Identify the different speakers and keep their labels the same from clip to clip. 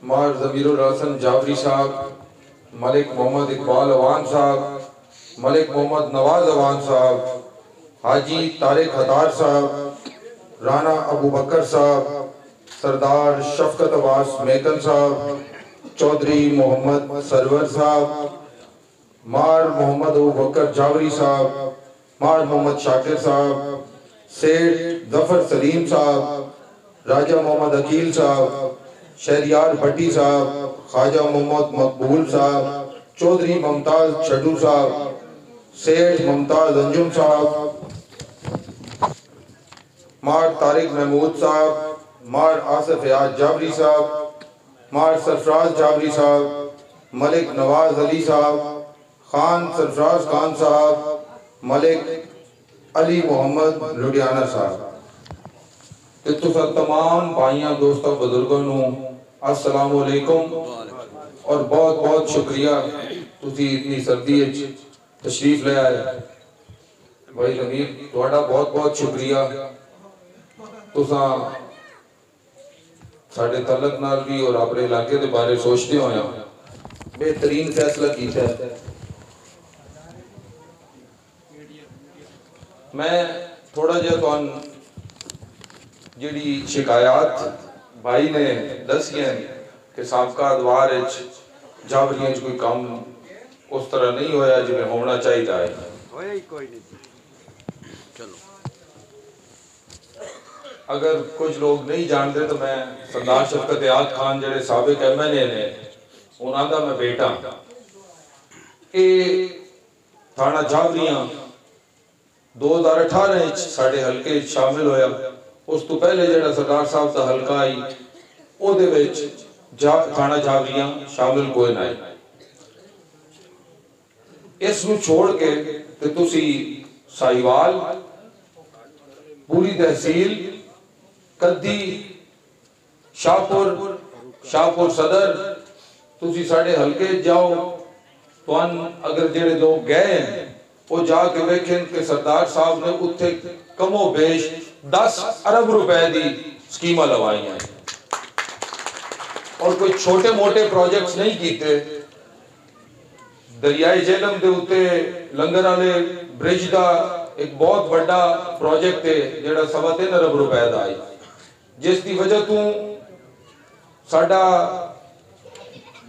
Speaker 1: مار ضمیر الحسن جعفری صاحب، ملک محمد اقبال اوان صاحب، ملک محمد نواز اوان صاحب، حاجی طارق حتار صاحب، رانا ابو بکر صاحب، سردار شفقت عباس میکن صاحب، چودھری محمد سرور صاحب، مار محمد ابو بکر جاوری صاحب، مار محمد شاکر صاحب، سیٹھ ظفر سلیم صاحب، راجہ محمد عقیل صاحب، شہریار بھٹی صاحب، خواجہ محمد مقبول صاحب، چودھری ممتاز چھٹو صاحب، سیٹھ ممتاز انجم صاحب، مار طارق محمود صاحب، مار آصف یاد جابری صاحب، مار سرفراز جابری صاحب، ملک نواز علی صاحب، خان سرفراز خان صاحب، ملک علی محمد لڈیانہ صاحب۔ تو تمام بھائیاں دوستوں بزرگوں السلام علیکم اور بہت بہت شکریہ تسی اتنی سردی تشریف لے آئے۔ بھائی ضمیر تھوڑا بہت بہت شکریہ، تساں ساڑھے تعلق نال بھی اور اپنے علاقے دے بارے سوچتے ہویا بہترین فیصلہ کیتا ہے۔ میں تھوڑا جہا تو جڑی شکایات بھائی نے دسی ہیں کہ سابقہ ادوار جاوریاں کوئی کام اس طرح نہیں ہویا جو ہونا چاہیے ہے۔ اگر کچھ لوگ نہیں جانتے تو میں سردار شفقت یاد خان جڑے سابق ایم این اے نے انہاں دا میں بیٹا اے تھانہ جاوریاں 2018 ساڑھے حلقے شامل ہویا۔ اس تو پہلے جڑا سردار صاحب دا حلقہ آئی او دے وچ تھانہ جاوریاں شامل کوئی نہ آئی۔ اس نو چھوڑ کے تے تسی ساہیوال پوری تحصیل کدی شاہپور صدر تسی ساڑھے حلقے جاؤ تو اگر جڑے لوگ گئے ہیں وہ جا کے دیکھیں کہ سردار صاحب نے اتھے کم و بیش 10 ارب روپے دی سکیمہ لوائی ہیں اور کوئی چھوٹے موٹے پروجیکٹس نہیں کیتے۔ دریائے جہلم دے اتے لنگر والے برج دا ایک بہت بڑا پروجیکٹ ہے جڑا 3.25 ارب روپے دا آئی، جس دی وجہ تو ساڑھا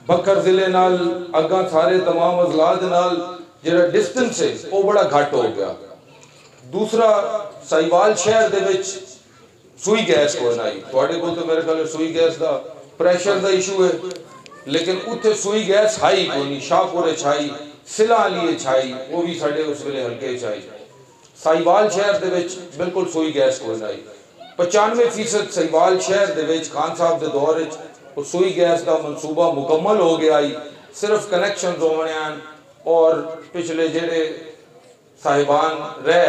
Speaker 1: بکر ضلع نال اگاں سارے تمام اضلاع نال جڑا ڈسٹنس ہے وہ بڑا گھٹ ہو گیا۔ دوسرا ساہیوال شہر دے وچ سوئی گیس کو نائی، تھوڑے کو تو میرے خیال سوئی گیس دا پریشر دا ایشو ہے، لیکن اتھے سوئی گیس ہائی کو نہیں، شاہپورے چھائی، سلہ علیے چھائی، وہ بھی ساڑھے اس ویلے ہلکے چھائی۔ ساہیوال شہر دے وچ بالکل سوئی گیس کو نائی۔ 95% ساہیوال شہر دے وچ خان صاحب دے دور وچ سوئی گیس دا منصوبہ مکمل ہو گیا آئی، صرف کنیکشن ہونے ہیں اور پچھلے جڑے صاحبان رہ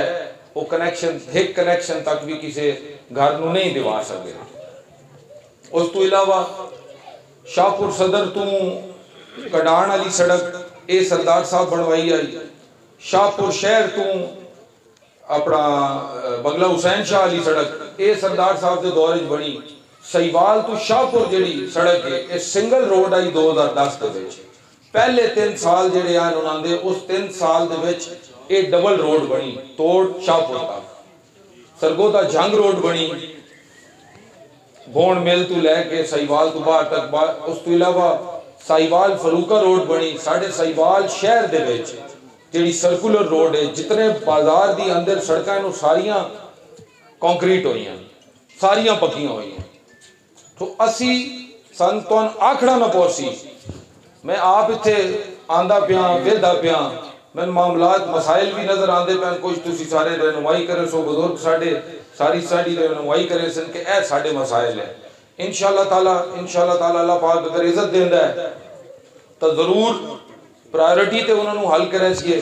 Speaker 1: وہ کنیکشن ایک کنیکشن تک بھی کسی گھر نو نہیں دیوا سکے۔ اس تو علاوہ شاہپور صدر تو کڈان والی سڑک اے سردار صاحب بنوائی آئی، شاہپور شہر تو اپنا بنگلہ حسین شاہ والی سڑک اے سردار صاحب دے دور وچ بنی۔ ساہیوال تو شاہپور جڑی سڑک ہے اے سنگل روڈ آئی 2010 دے وچ۔ پہلے 3 سال جڑے آن انہاں دے اس 3 سال دے وچ اے ڈبل روڈ بنی توڑ شاہپور تک۔ سرگودا جنگ روڈ بنی بون مل تو لے کے ساہیوال تو باہر تک۔ اس تو علاوہ ساہیوال فروکہ روڈ بنی ساڑھے ساہیوال شہر دے وچ جڑی سرکولر روڈ ہے، جتنے بازار دی اندر سڑکاں نو ساریاں کانکریٹ ہوئی ہیں، ساریاں پکیاں ہوئی ہیں۔ تو اسی سنتون آکھڑا نہ پوسی، میں آپ اتھے آندہ پیاں ویدہ پیاں، میں معاملات مسائل بھی نظر آندے پہن، کچھ تسی سارے رہنمائی کرے سو بزرگ ساری رہنمائی کرے سن کہ اے ساڑے مسائل ہیں۔ انشاءاللہ تعالیٰ اللہ پاک اگر عزت دیندہ ہے تو ضرور پرائیورٹی تے انہوں نے حل کرے سیے۔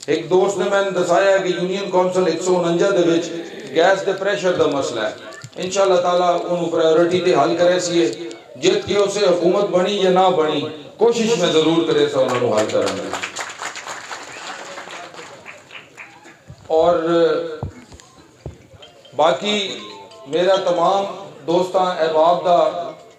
Speaker 1: ایک دوست نے میں نے دسایا ہے کہ یونین کونسل 149 دے وچ گیس دے پریشر دا مسئلہ ہے، انشاءاللہ تعالیٰ انہوں پرائیورٹی تے حل کرے سیے۔ جت کی اسے حکومت بنی یا نہ بنی کوشش میں ضرور کرے سا انہوں نے حل کرنے۔ اور باقی میرا تمام دوستاں احباب دا